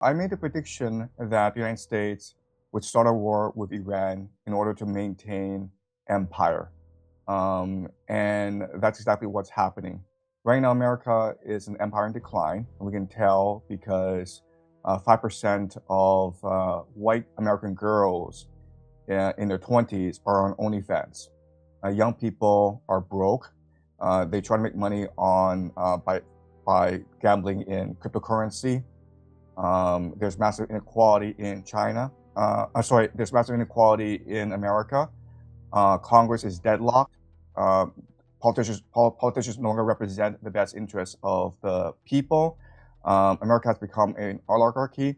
I made the prediction that the United States would start a war with Iran in order to maintain empire. And that's exactly what's happening. Right now, America is an empire in decline. And we can tell because 5% of white American girls in their 20s are on OnlyFans. Young people are broke. They try to make money on by gambling in cryptocurrency. There's massive inequality in China. There's massive inequality in America. Congress is deadlocked. Uh, politicians no longer represent the best interests of the people. America has become an oligarchy.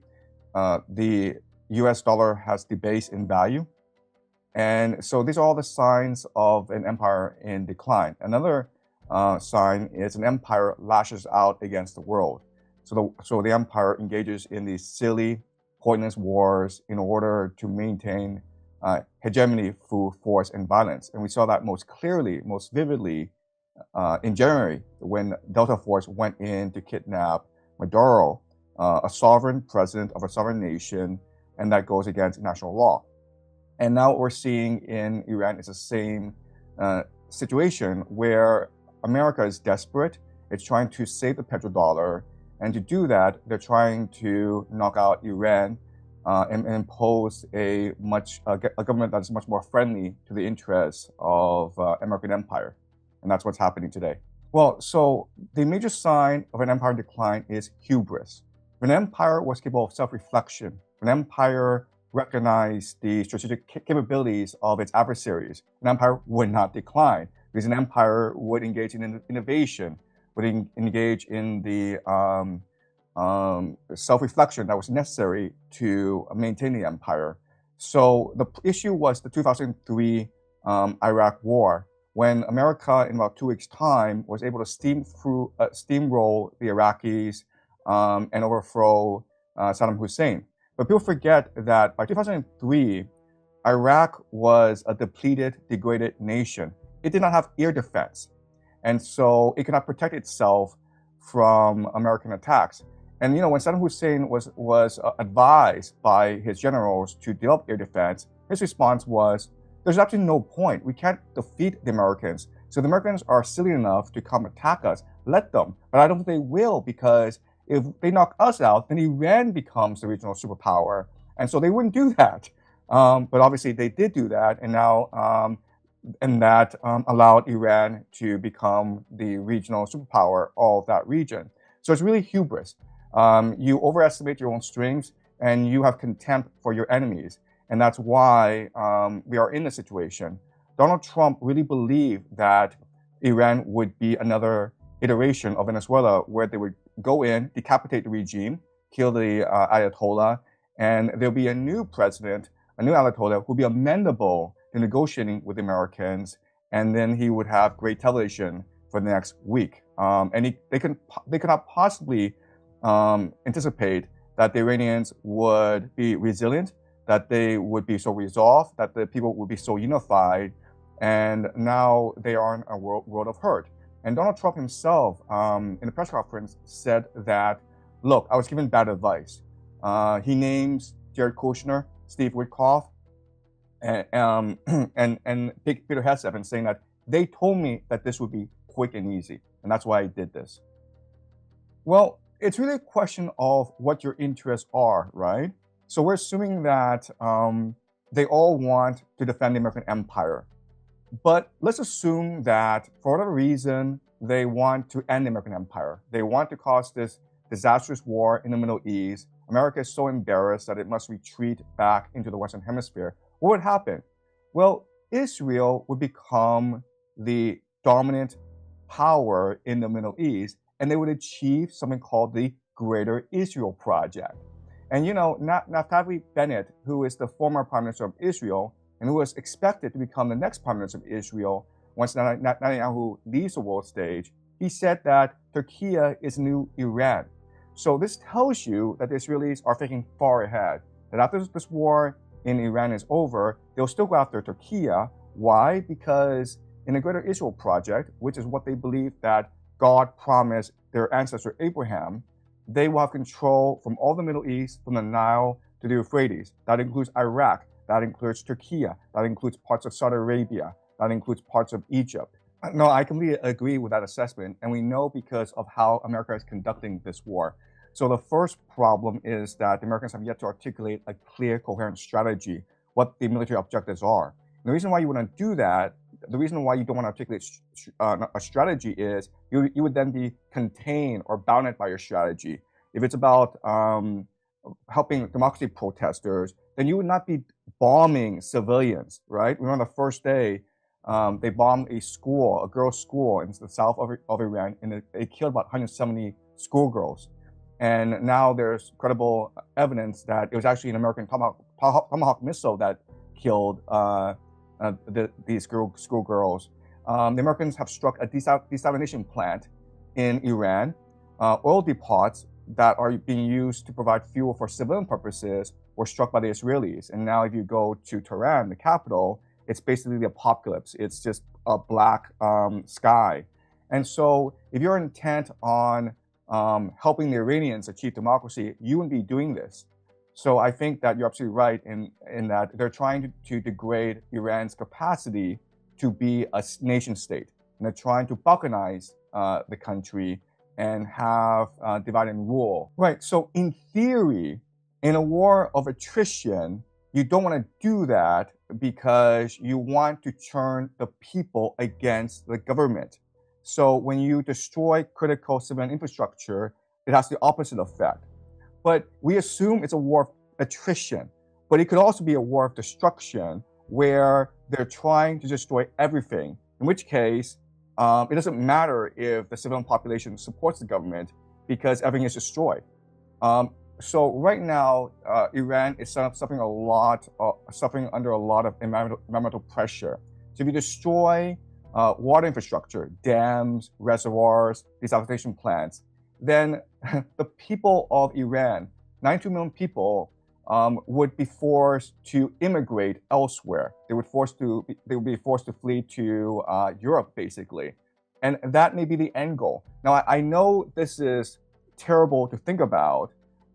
The US dollar has debased in value. And so these are all the signs of an empire in decline. Another sign is an empire lashes out against the world. So the empire engages in these silly, pointless wars in order to maintain hegemony through force and violence. And we saw that most clearly, most vividly in January when Delta Force went in to kidnap Maduro, a sovereign president of a sovereign nation, and that goes against national law. And now what we're seeing in Iran is the same situation where America is desperate. It's trying to save the petrodollar. And to do that, they're trying to knock out Iran and impose a government that's much more friendly to the interests of American empire. And that's what's happening today. Well, so the major sign of an empire in decline is hubris. When an empire was capable of self-reflection, when an empire recognized the strategic capabilities of its adversaries, an empire would not decline because an empire would engage in innovation, would engage in the self-reflection that was necessary to maintain the empire. So the issue was the 2003 Iraq War, when America, in about 2 weeks' time, was able to steamroll the Iraqis and overthrow Saddam Hussein. But people forget that by 2003, Iraq was a depleted, degraded nation. It did not have air defense. And so it could not protect itself from American attacks. And when Saddam Hussein was advised by his generals to develop air defense, his response was, there's absolutely no point. We can't defeat the Americans. So the Americans are silly enough to come attack us. Let them. But I don't think they will, because if they knock us out, then Iran becomes the regional superpower. And so they wouldn't do that. But obviously they did do that. And now, that allowed Iran to become the regional superpower of that region. So it's really hubris. You overestimate your own strengths and you have contempt for your enemies. And that's why we are in this situation. Donald Trump really believed that Iran would be another iteration of Venezuela, where they would go in, decapitate the regime, kill the Ayatollah, and there'll be a new president, a new Ayatollah, who'll be amenable to negotiating with the Americans, and then he would have great television for the next week. And they could not possibly anticipate that the Iranians would be resilient, that they would be so resolved, that the people would be so unified, and now they are in a world of hurt. And Donald Trump himself, in the press conference, said that, look, I was given bad advice. He names Jared Kushner, Steve Witkoff, and Big Peter Hegseth, and saying that they told me that this would be quick and easy, and that's why I did this. Well, it's really a question of what your interests are, right? So we're assuming that they all want to defend the American empire. But let's assume that for whatever reason, they want to end the American empire. They want to cause this disastrous war in the Middle East. America is so embarrassed that it must retreat back into the Western Hemisphere. What would happen? Well, Israel would become the dominant power in the Middle East, and they would achieve something called the Greater Israel Project. And Naftali Bennett, who is the former Prime Minister of Israel, and who was expected to become the next Prime Minister of Israel once Netanyahu leaves the world stage, he said that Turkey is new Iran. So this tells you that the Israelis are thinking far ahead, that after this war in Iran is over, they'll still go after Turkey. Why? Because in the Greater Israel Project, which is what they believe that God promised their ancestor Abraham, they will have control from all the Middle East, from the Nile to the Euphrates. That includes Iraq, that includes Turkey, that includes parts of Saudi Arabia, that includes parts of Egypt. No, I completely agree with that assessment, and we know because of how America is conducting this war. So the first problem is that the Americans have yet to articulate a clear, coherent strategy, what the military objectives are. And the reason why you want to do that, the reason why you don't want to articulate a strategy is you would then be contained or bounded by your strategy. If it's about helping democracy protesters, then you would not be bombing civilians, right? Remember the first day, they bombed a school, a girls' school in the south of Iran, and they killed about 170 schoolgirls. And now there's credible evidence that it was actually an American Tomahawk missile that killed these schoolgirls. The Americans have struck a desalination plant in Iran. Oil depots that are being used to provide fuel for civilian purposes were struck by the Israelis. And now if you go to Tehran, the capital, it's basically the apocalypse. It's just a black sky. And so if you're intent on helping the Iranians achieve democracy, you wouldn't be doing this. So I think that you're absolutely right in that they're trying to degrade Iran's capacity to be a nation state. And they're trying to balkanize the country and have divide and rule. Right, so in theory, in a war of attrition, you don't want to do that because you want to turn the people against the government. So when you destroy critical civilian infrastructure, it has the opposite effect. But we assume it's a war of attrition, but it could also be a war of destruction where they're trying to destroy everything, in which case it doesn't matter if the civilian population supports the government because everything is destroyed. So right now, Iran is suffering under a lot of environmental pressure. So if you destroy water infrastructure, dams, reservoirs, desalination plants, then the people of Iran, 92 million people, would be forced to immigrate elsewhere. They would be forced to flee to Europe, basically. And that may be the end goal. Now, I know this is terrible to think about,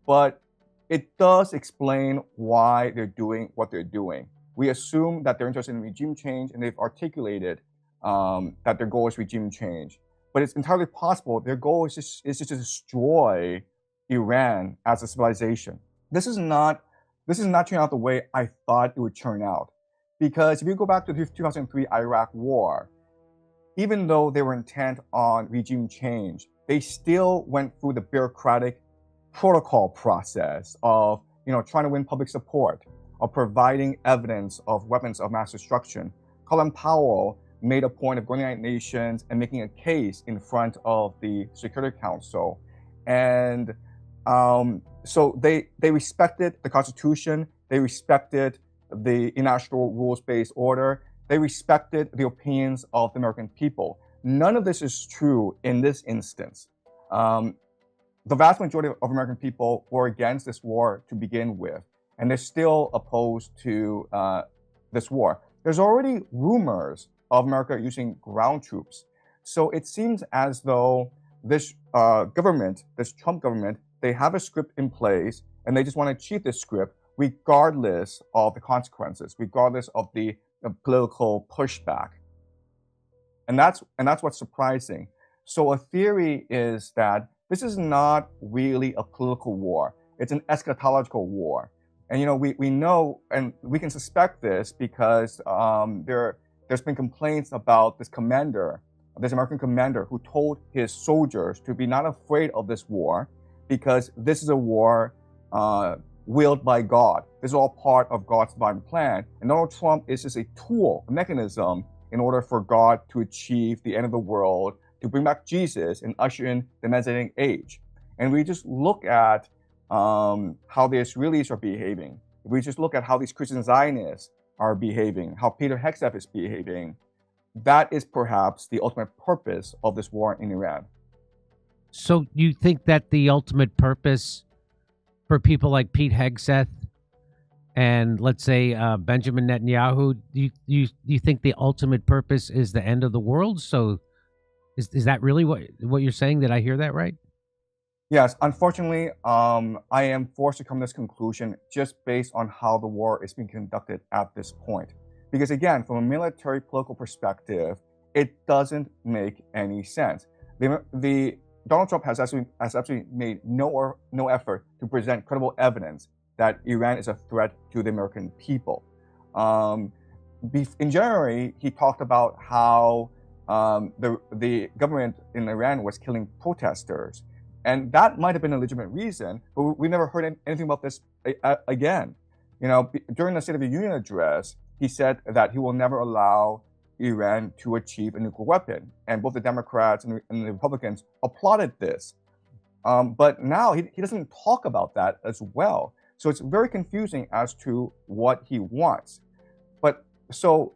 but it does explain why they're doing what they're doing. We assume that they're interested in regime change, and they've articulated that their goal is regime change. But it's entirely possible their goal is just to destroy Iran as a civilization. This is not turning out the way I thought it would turn out. Because if you go back to the 2003 Iraq War, even though they were intent on regime change, they still went through the bureaucratic protocol process of trying to win public support, of providing evidence of weapons of mass destruction. Colin Powell made a point of going to the United Nations and making a case in front of the Security Council. And so they respected the Constitution, they respected the international rules-based order, they respected the opinions of the American people. None of this is true in this instance. The vast majority of American people were against this war to begin with, and they're still opposed to this war. There's already rumors of America using ground troops. So it seems as though this government, this Trump government, they have a script in place, and they just want to achieve this script regardless of the consequences, regardless of the political pushback. And that's what's surprising. So a theory is that this is not really a political war. It's an eschatological war. And we know, and we can suspect this because there's been complaints about this American commander who told his soldiers to be not afraid of this war because this is a war willed by God. This is all part of God's divine plan. And Donald Trump is just a tool, a mechanism in order for God to achieve the end of the world, to bring back Jesus and usher in the Messianic age. And we just look at how the Israelis are behaving. If we just look at how these Christian Zionists are behaving, how Peter Hegseth is behaving, that is perhaps the ultimate purpose of this war in Iran. So you think that the ultimate purpose for people like Pete Hegseth and let's say Benjamin Netanyahu, do you think the ultimate purpose is the end of the world? So is that really what you're saying? Did I hear that right? Yes, unfortunately, I am forced to come to this conclusion just based on how the war is being conducted at this point. Because again, from a military political perspective, it doesn't make any sense. The Donald Trump has absolutely made no effort to present credible evidence that Iran is a threat to the American people. Um, in January, he talked about how the government in Iran was killing protesters. And that might have been a legitimate reason, but we never heard anything about this again. You know, during the State of the Union address, he said that he will never allow Iran to achieve a nuclear weapon. And both the Democrats and the Republicans applauded this. But now he doesn't talk about that as well. So it's very confusing as to what he wants. But so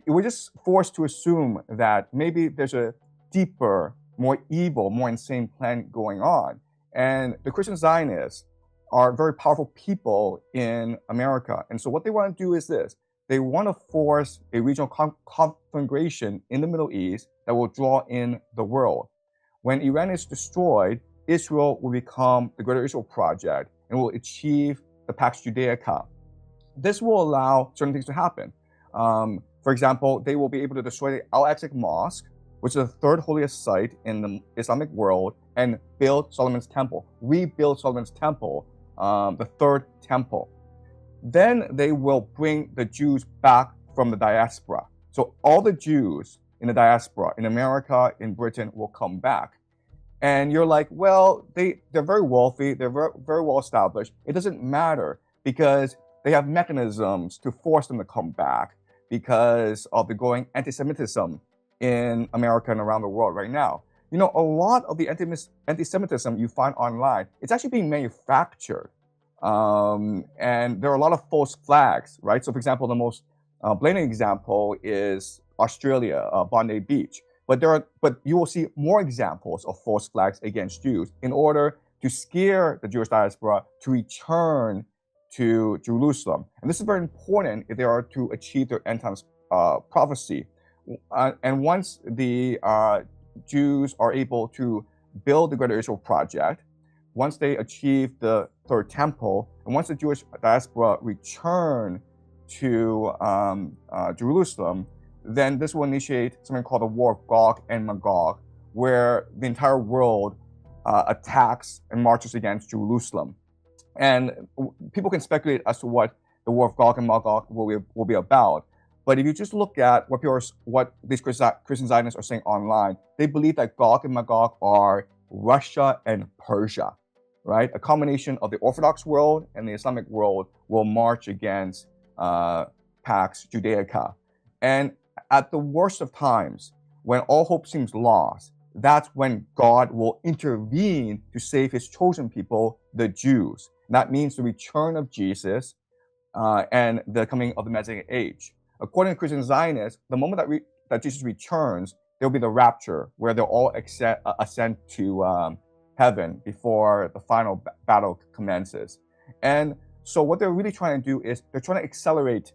we're just forced to assume that maybe there's a deeper, more evil, more insane plan going on. And the Christian Zionists are very powerful people in America. And so what they want to do is this. They want to force a regional conflagration in the Middle East that will draw in the world. When Iran is destroyed, Israel will become the Greater Israel Project and will achieve the Pax Judaica. This will allow certain things to happen. For example, they will be able to destroy the Al-Aqsa Mosque, which is the third holiest site in the Islamic world, and build Solomon's Temple, rebuild Solomon's Temple, the third temple. Then they will bring the Jews back from the diaspora. So all the Jews in the diaspora, in America, in Britain, will come back. And you're like, well, they're very wealthy, they're very well established. It doesn't matter because they have mechanisms to force them to come back because of the growing anti-Semitism in America and around the world right now. You know, a lot of the anti-Semitism you find online, it's actually being manufactured. And there are a lot of false flags, right? So for example, the most blatant example is Australia, Bondi Beach. But you will see more examples of false flags against Jews in order to scare the Jewish diaspora to return to Jerusalem. And this is very important if they are to achieve their end times prophecy. And once the Jews are able to build the Greater Israel Project, once they achieve the third temple, and once the Jewish diaspora return to Jerusalem, then this will initiate something called the War of Gog and Magog, where the entire world attacks and marches against Jerusalem. And people can speculate as to what the War of Gog and Magog will be about. But if you just look at what these Christian Zionists are saying online, they believe that Gog and Magog are Russia and Persia, right? A combination of the Orthodox world and the Islamic world will march against Pax Judaica. And at the worst of times, when all hope seems lost, that's when God will intervene to save his chosen people, the Jews. And that means the return of Jesus and the coming of the Messianic age. According to Christian Zionists, the moment that Jesus returns, there will be the rapture, where they'll all ascend to heaven before the final battle commences. And so what they're really trying to do is they're trying to accelerate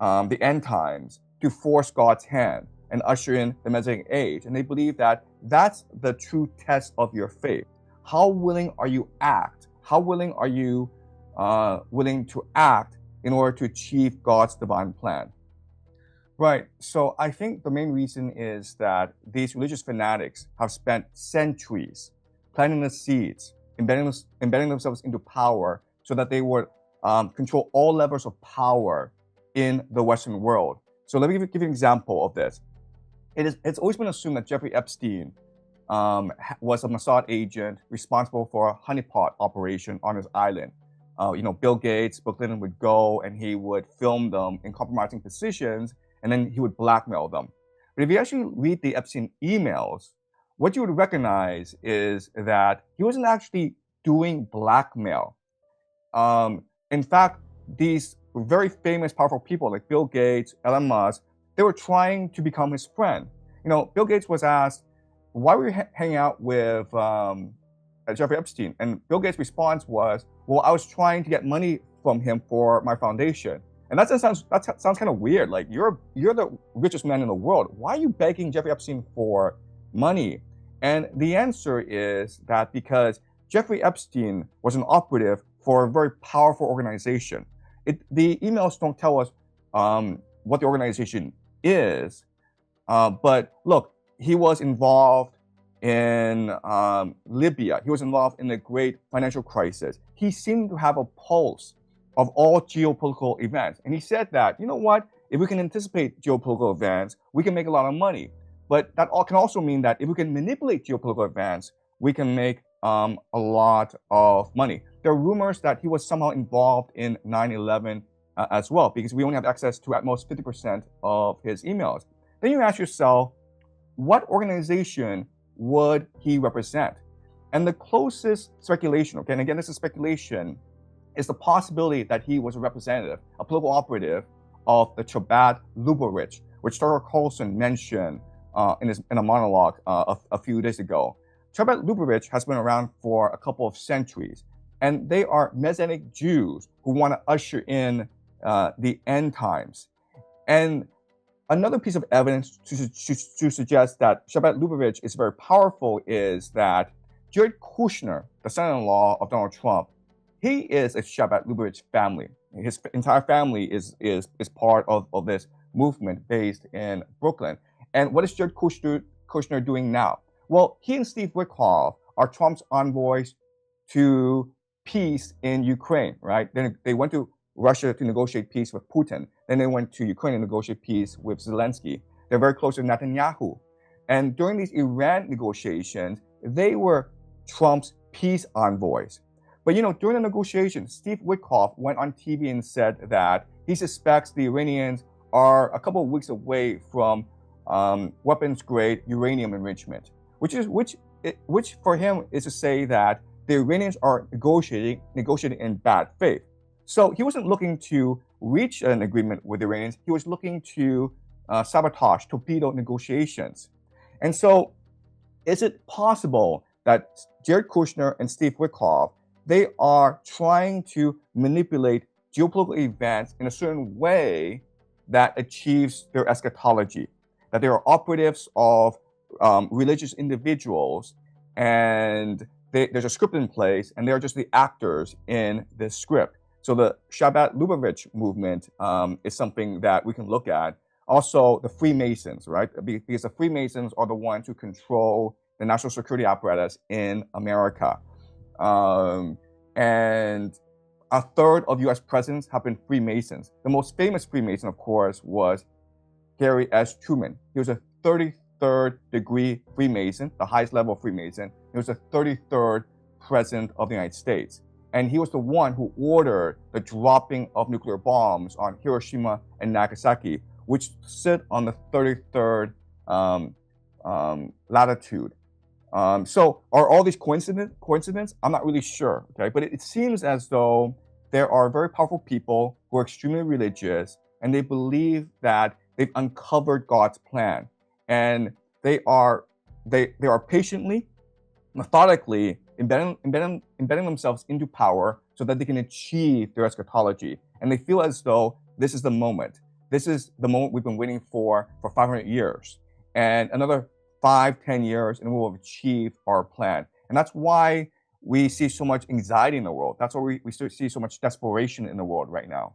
the end times to force God's hand and usher in the Messianic age. And they believe that that's the true test of your faith. How willing are you act? How willing are you willing to act in order to achieve God's divine plan? Right. So I think the main reason is that these religious fanatics have spent centuries planting the seeds, embedding themselves into power so that they would control all levels of power in the Western world. So let me give you an example of this. It's always been assumed that Jeffrey Epstein was a Mossad agent responsible for a honeypot operation on his island. Bill Gates, Bill Clinton would go and he would film them in compromising positions, and then he would blackmail them. But if you actually read the Epstein emails, what you would recognize is that he wasn't actually doing blackmail. In fact, these very famous, powerful people like Bill Gates, Elon Musk, they were trying to become his friend. Bill Gates was asked, why were you hanging out with Jeffrey Epstein? And Bill Gates' response was, well, I was trying to get money from him for my foundation. And that sounds kind of weird. Like, you're the richest man in the world. Why are you begging Jeffrey Epstein for money? And the answer is that because Jeffrey Epstein was an operative for a very powerful organization. The emails don't tell us what the organization is, but look, he was involved in Libya. He was involved in the great financial crisis. He seemed to have a pulse of all geopolitical events. And he said that, you know what, if we can anticipate geopolitical events, we can make a lot of money. But that can also mean that if we can manipulate geopolitical events, we can make a lot of money. There are rumors that he was somehow involved in 9/11 as well, because we only have access to at most 50% of his emails. Then you ask yourself, what organization would he represent? And the closest speculation, okay, and again, this is speculation, is the possibility that he was a representative, a political operative of the Chabad Lubavitch, which Tucker Carlson mentioned in a monologue a few days ago. Chabad Lubavitch has been around for a couple of centuries, and they are Messianic Jews who want to usher in the end times. And another piece of evidence to suggest that Chabad Lubavitch is very powerful is that Jared Kushner, the son-in-law of Donald Trump, he is a Chabad Lubavitch family. His entire family is part of this movement based in Brooklyn. And what is Jared Kushner doing now? Well, he and Steve Witkoff are Trump's envoys to peace in Ukraine, right? Then they went to Russia to negotiate peace with Putin. Then they went to Ukraine to negotiate peace with Zelensky. They're very close to Netanyahu. And during these Iran negotiations, they were Trump's peace envoys. But during the negotiations, Steve Witkoff went on TV and said that he suspects the Iranians are a couple of weeks away from weapons-grade uranium enrichment, which for him is to say that the Iranians are negotiating in bad faith. So he wasn't looking to reach an agreement with the Iranians. He was looking to sabotage, torpedo negotiations. And so is it possible that Jared Kushner and Steve Witkoff, they are trying to manipulate geopolitical events in a certain way that achieves their eschatology, that they are operatives of religious individuals, and there's a script in place, and they're just the actors in this script. So the Chabad Lubavitch movement is something that we can look at. Also, the Freemasons, right? Because the Freemasons are the ones who control the national security apparatus in America. And a third of US presidents have been Freemasons. The most famous Freemason, of course, was Harry S. Truman. He was a 33rd degree Freemason, the highest level of Freemason. He was the 33rd president of the United States. And he was the one who ordered the dropping of nuclear bombs on Hiroshima and Nagasaki, which sit on the 33rd latitude. So are all these coincidence? I'm not really sure, okay? But it seems as though there are very powerful people who are extremely religious, and they believe that they've uncovered God's plan. And they are patiently, methodically embedding themselves into power so that they can achieve their eschatology. And they feel as though this is the moment. This is the moment we've been waiting for 500 years. And another 5-10 years, and we will achieve our plan. And that's why we see so much anxiety in the world. That's why we see so much desperation in the world right now.